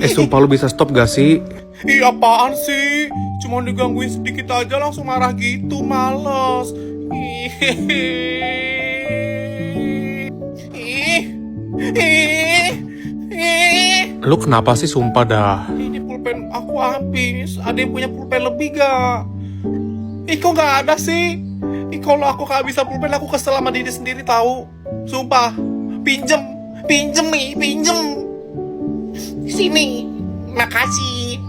Sumpah lu bisa stop gak sih? Ih, apaan sih? Cuma digangguin sedikit aja langsung marah gitu, males. Ih, ih, ih, ih. Lu kenapa sih sumpah dah? Ini pulpen aku habis. Ada yang punya pulpen lebih gak? Ih, kok gak ada sih? Ih, kalau aku kehabisan pulpen aku kesel sama diri sendiri tahu. Sumpah. Pinjem nih, pinjem. Sini. Makasih.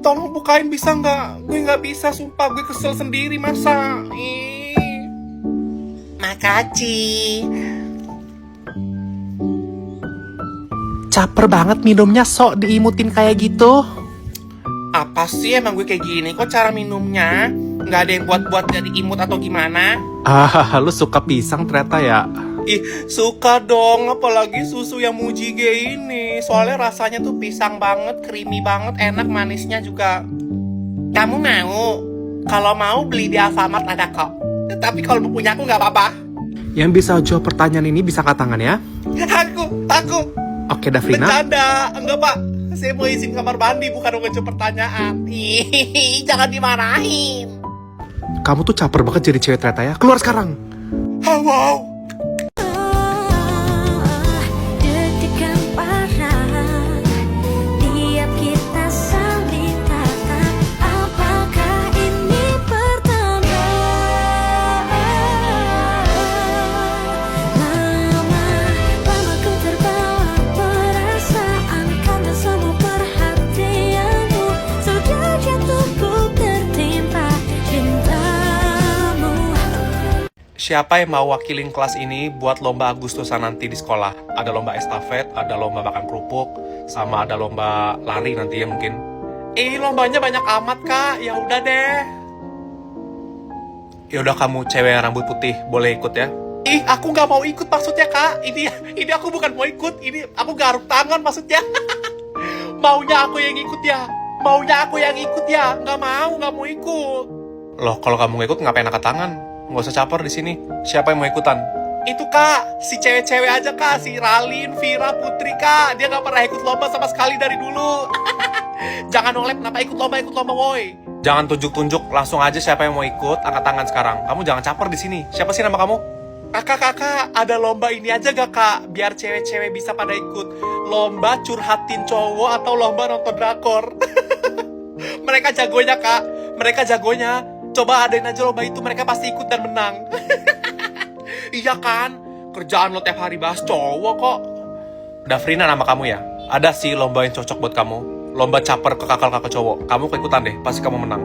Tolong bukain bisa nggak? Gue nggak bisa, sumpah gue kesel sendiri masa. Makasih. Caper banget minumnya, sok diimutin kayak gitu. Apa sih emang gue kayak gini? Kok cara minumnya? Nggak ada yang buat dari imut atau gimana? Lu suka pisang ternyata ya? Ih, suka dong, apalagi susu yang muji kayak ini. Soalnya rasanya tuh pisang banget, creamy banget, enak, manisnya juga. Kamu mau? Kalau mau beli di Alfamart ada kok. Tapi kalau mau punya aku nggak apa-apa. Yang bisa jawab pertanyaan ini bisa angkat tangan ya? Aku. Oke, Davrina. Bercanda, enggak pak. Saya mau izin kamar mandi, bukan mau ngejawab pertanyaan. Ih, jangan dimarahin. Kamu tuh caper banget jadi cewek ternyata ya. Keluar sekarang. Wow. Siapa yang mau wakilin kelas ini buat lomba Agustusan nanti di sekolah? Ada lomba estafet, ada lomba makan kerupuk, sama ada lomba lari nanti ya mungkin. Lombanya banyak amat kak. Ya udah deh. Ya udah, kamu cewek yang rambut putih boleh ikut ya. Aku nggak mau ikut maksudnya kak. Ini aku bukan mau ikut. Ini aku garuk tangan maksudnya. Maunya aku yang ikut ya. Nggak mau ikut. Loh, kalau kamu nggak ikut ngapain angkat tangan? Nggak usah caper di sini. Siapa yang mau ikutan? Itu kak, si cewek-cewek aja kak, si Ralin, Vira, Putri kak. Dia nggak pernah ikut lomba sama sekali dari dulu. Jangan nolep, kenapa ikut lomba woi. Jangan tunjuk-tunjuk, langsung aja siapa yang mau ikut, angkat tangan sekarang. Kamu jangan caper di sini. Siapa sih nama kamu? Kakak, ada lomba ini aja gak kak? Biar cewek-cewek bisa pada ikut. Lomba curhatin cowok atau lomba nonton drakor. Mereka jagonya kak, Coba adain aja lomba itu, mereka pasti ikut dan menang. Iya kan? Kerjaan lo tiap hari bahas cowok kok. Davrina nama kamu ya? Ada sih lomba yang cocok buat kamu. Lomba caper ke kakak-kakak cowok. Kamu keikutan deh, pasti kamu menang.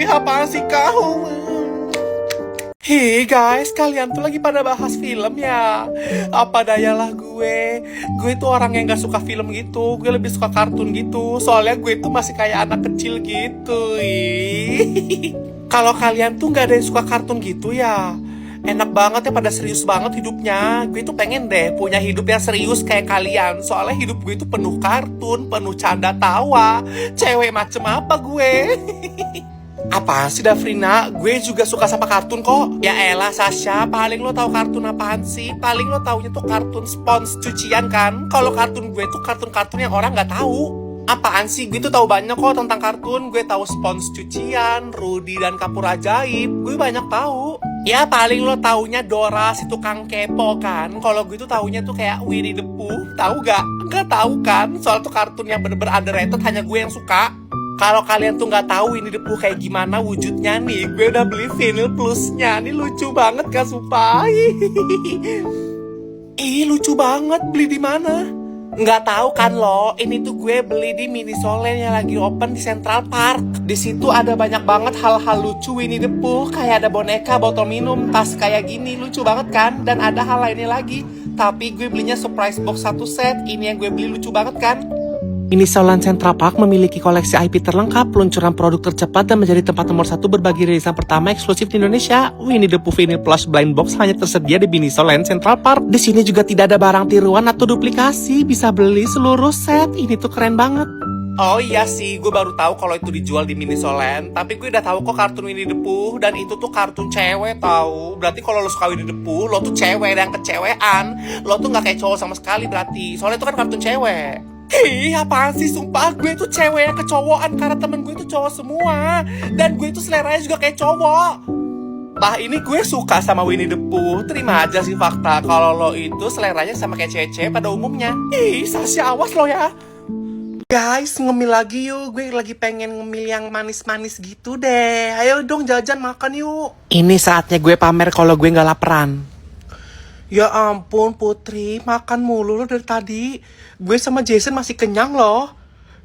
Apaan sih kau? Guys, kalian tuh lagi pada bahas film ya? Apa dayalah gue tuh orang yang gak suka film gitu. Gue lebih suka kartun gitu. Soalnya gue tuh masih kayak anak kecil gitu. Kalau kalian tuh gak ada yang suka kartun gitu ya, enak banget ya, pada serius banget hidupnya. Gue tuh pengen deh punya hidup yang serius kayak kalian. Soalnya hidup gue tuh penuh kartun, penuh canda tawa. Cewek macem apa gue? Apaan sih Davrina? Gue juga suka sama kartun kok. Ya elah Sasha, paling lo tahu kartun apaan sih? Paling lo taunya tuh kartun spons cucian kan? Kalau kartun gue tuh kartun-kartun yang orang nggak tahu. Apaan sih? Gue tuh tahu banyak kok tentang kartun. Gue tahu spons cucian, Rudy dan Kapur Ajaib. Gue banyak tahu. Ya paling lo taunya Dora si tukang kepo kan? Kalau gue tuh taunya tuh kayak Winnie the Pooh. Tahu gak? Nggak tahu kan? Soal tuh kartun yang bener-bener underrated, hanya gue yang suka. Kalau kalian tuh nggak tahu ini Depu kayak gimana wujudnya nih, gue udah beli vinyl plusnya. Ini lucu banget kan, sumpah. Lucu banget. Beli di mana? Nggak tahu kan lo? Ini tuh gue beli di Minisoland yang lagi open di Central Park. Di situ ada banyak banget hal-hal lucu Winnie the Pooh, kayak ada boneka, botol minum, tas kayak gini, lucu banget kan? Dan ada hal lainnya lagi. Tapi gue belinya surprise box 1 set. Ini yang gue beli, lucu banget kan? Minisoland Central Park memiliki koleksi IP terlengkap, peluncuran produk tercepat, dan menjadi tempat nomor 1 berbagi rilisan pertama eksklusif di Indonesia. Winnie the Pooh Vinyl Plush Blind Box hanya tersedia di Minisoland Central Park. Di sini juga tidak ada barang tiruan atau duplikasi, bisa beli seluruh set. Ini tuh keren banget. Oh iya sih, gue baru tahu kalau itu dijual di Minisoland. Tapi gue udah tahu kok kartun Winnie the Pooh, dan itu tuh kartun cewek tahu. Berarti kalau lo suka Winnie the Pooh, lo tuh cewek dan kecewean. Lo tuh nggak kayak cowok sama sekali berarti. Soalnya itu kan kartun cewek. Ih, apaan sih, sumpah gue tuh cewek yang kecowokan karena temen gue tuh cowok semua. Dan gue tuh seleranya juga kayak cowok. Bah, ini gue suka sama Winnie the Pooh. Terima aja sih fakta kalau lo itu seleranya sama kayak cewek-cewek pada umumnya. Ih, Sasha, awas lo ya. Guys, ngemil lagi yuk. Gue lagi pengen ngemil yang manis-manis gitu deh. Ayo dong jajan makan yuk. Ini saatnya gue pamer kalau gue nggak laparan. Ya ampun Putri, makan mulu lo dari tadi. Gue sama Jason masih kenyang loh.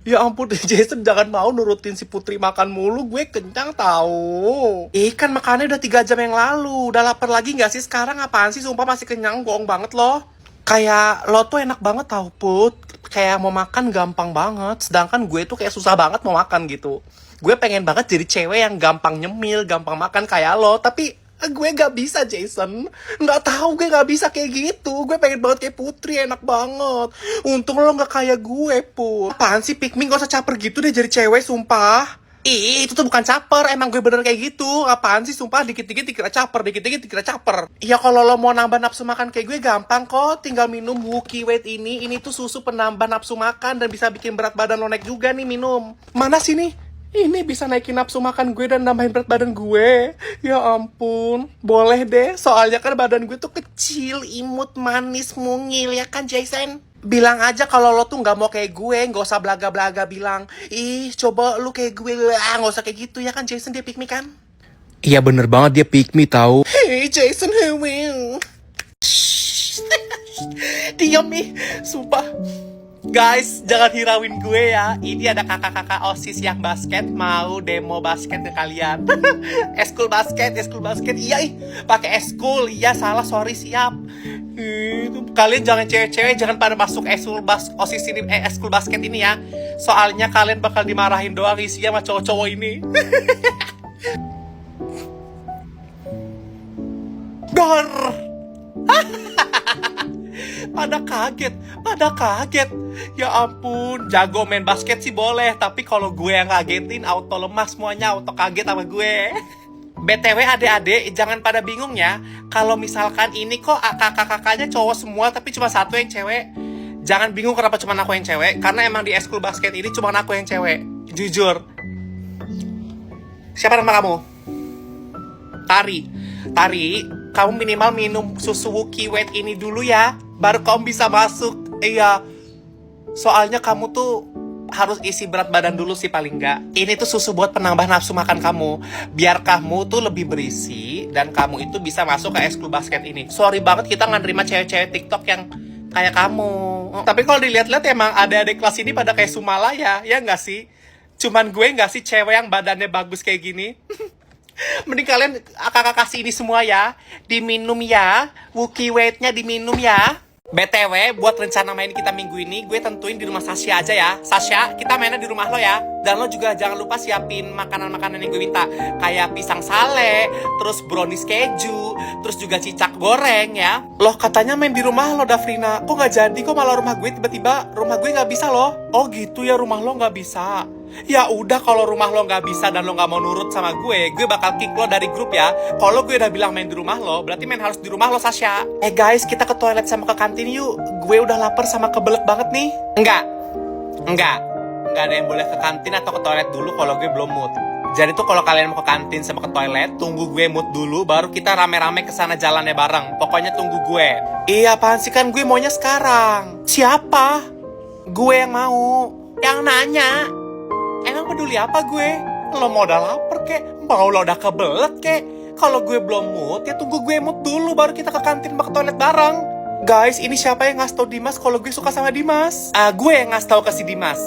Ya ampun Jason, jangan mau nurutin si Putri makan mulu. Gue kenyang tahu. Kan makannya udah 3 jam yang lalu. Udah lapar lagi gak sih sekarang? Apaan sih, sumpah masih kenyang, bohong banget loh. Kayak lo tuh enak banget tau Put. Kayak mau makan gampang banget. Sedangkan gue tuh kayak susah banget mau makan gitu. Gue pengen banget jadi cewek yang gampang nyemil, gampang makan kayak lo. Tapi gue gak bisa Jason. Gak tahu, gue gak bisa kayak gitu. Gue pengen banget kayak Putri, enak banget. Untung lo gak kayak gue Put. Apaan sih Pikmin, gak usah caper gitu deh jadi cewek, sumpah. Itu tuh bukan caper, emang gue bener kayak gitu. Apaan sih, sumpah, dikit-dikit dikira caper, dikit-dikit dikira caper. Ya kalau lo mau nambah nafsu makan kayak gue gampang kok. Tinggal minum Wookie Weight ini. Ini tuh susu penambah nafsu makan dan bisa bikin berat badan lo naik juga nih minum. Mana sih nih? Ini bisa naikin nafsu makan gue dan nambahin berat badan gue. Ya ampun, boleh deh. Soalnya kan badan gue tuh kecil, imut, manis, mungil, ya kan Jason? Bilang aja kalau lo tuh nggak mau kayak gue, nggak usah belaga-belaga bilang, ih coba lu kayak gue, nggak usah kayak gitu ya kan Jason, dia pick me kan? Iya bener banget, dia pick me tahu. Hey Jason, will. Diam nih, sumpah. Guys, jangan hirauin gue ya. Ini ada kakak-kakak OSIS yang basket mau demo basket ke kalian. Eskul basket. Iya pakai eskul. Iya salah, sorry, siap. Kalian jangan cewek-cewek jangan pada masuk OSIS ini, eskul basket ini ya. Soalnya kalian bakal dimarahin doang isinya sama cowok-cowok ini. Gor. Pada kaget. Ya ampun, jago main basket sih boleh, tapi kalau gue yang ngagetin auto lemas semuanya, auto kaget sama gue. BTW adik-adik, jangan pada bingung ya. Kalau misalkan ini kok kakak-kakaknya cowok semua tapi cuma satu yang cewek. Jangan bingung kenapa cuma aku yang cewek, karena emang di eskul basket ini cuma aku yang cewek. Jujur. Siapa nama kamu? Tari, kamu minimal minum susu Wookie Weight ini dulu ya, baru kamu bisa masuk. Iya, soalnya kamu tuh harus isi berat badan dulu sih paling enggak. Ini tuh susu buat penambah nafsu makan kamu, biar kamu tuh lebih berisi dan kamu itu bisa masuk ke eskul basket ini. Sorry banget kita nggak nerima cewek-cewek TikTok yang kayak kamu. Tapi kalau dilihat-lihat emang adik-adik kelas ini pada kayak Sumala ya nggak sih? Cuman gue nggak sih cewek yang badannya bagus kayak gini. Mending kalian kakak kasih ini semua ya, diminum ya, Wookie Weight-nya diminum ya. BTW, buat rencana main kita minggu ini, gue tentuin di rumah Sasha aja ya. Sasha, kita mainnya di rumah lo ya. Dan lo juga jangan lupa siapin makanan-makanan yang gue minta. Kayak pisang sale, terus brownies keju, terus juga cicak goreng ya. Loh, katanya main di rumah lo, Dafrina. Kok gak jadi? Kok malah rumah gue tiba-tiba rumah gue gak bisa loh? Oh gitu ya, rumah lo gak bisa. Ya udah, kalau rumah lo nggak bisa dan lo nggak mau nurut sama gue bakal kick lo dari grup ya. Kalau gue udah bilang main di rumah lo, berarti main harus di rumah lo, Sasha. Guys, kita ke toilet sama ke kantin yuk. Gue udah lapar sama kebelet banget nih. Enggak ada yang boleh ke kantin atau ke toilet dulu kalau gue belum mood. Jadi tuh kalau kalian mau ke kantin sama ke toilet, tunggu gue mood dulu, baru kita rame-rame kesana jalannya bareng. Pokoknya tunggu gue. Iya, apaan sih, kan gue maunya sekarang. Siapa? Gue yang mau. Yang nanya. Emang peduli apa gue? Lo mau udah lapar kek? Mau lo udah kebelet kek? Kalau gue belum mood, ya tunggu gue mood dulu baru kita ke kantin ke toilet bareng. Guys, ini siapa yang ngasih tau Dimas kalau gue suka sama Dimas? Gue yang ngasih tau ke si Dimas.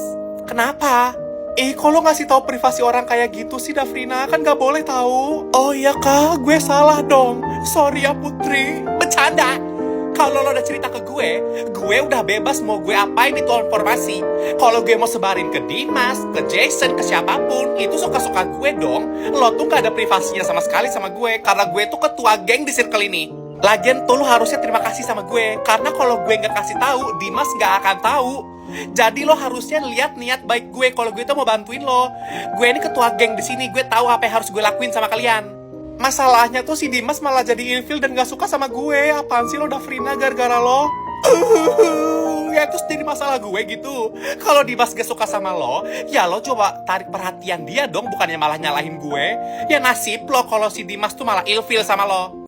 Kenapa? Kalau ngasih tahu privasi orang kayak gitu sih, Dafrina, kan gak boleh tahu. Oh iya kak, gue salah dong. Sorry ya Putri. Bercanda. Kalau lo udah cerita ke gue udah bebas mau gue apain itu informasi. Kalau gue mau sebarin ke Dimas, ke Jason, ke siapapun, itu suka-suka gue dong. Lo tuh gak ada privasinya sama sekali sama gue, karena gue tuh ketua geng di circle ini. Lagian tuh lu harusnya terima kasih sama gue. Karena kalau gue nggak kasih tahu, Dimas nggak akan tahu. Jadi lo harusnya lihat niat baik gue kalau gue tuh mau bantuin lo. Gue ini ketua geng di sini, gue tahu apa yang harus gue lakuin sama kalian. Masalahnya tuh si Dimas malah jadi ilfil dan gak suka sama gue. Apaan sih lo udah Frina gara-gara lo? Ya terus jadi masalah gue gitu. Kalau Dimas gak suka sama lo, ya lo coba tarik perhatian dia dong, bukannya malah nyalahin gue. Ya nasib lo kalau si Dimas tuh malah ilfil sama lo.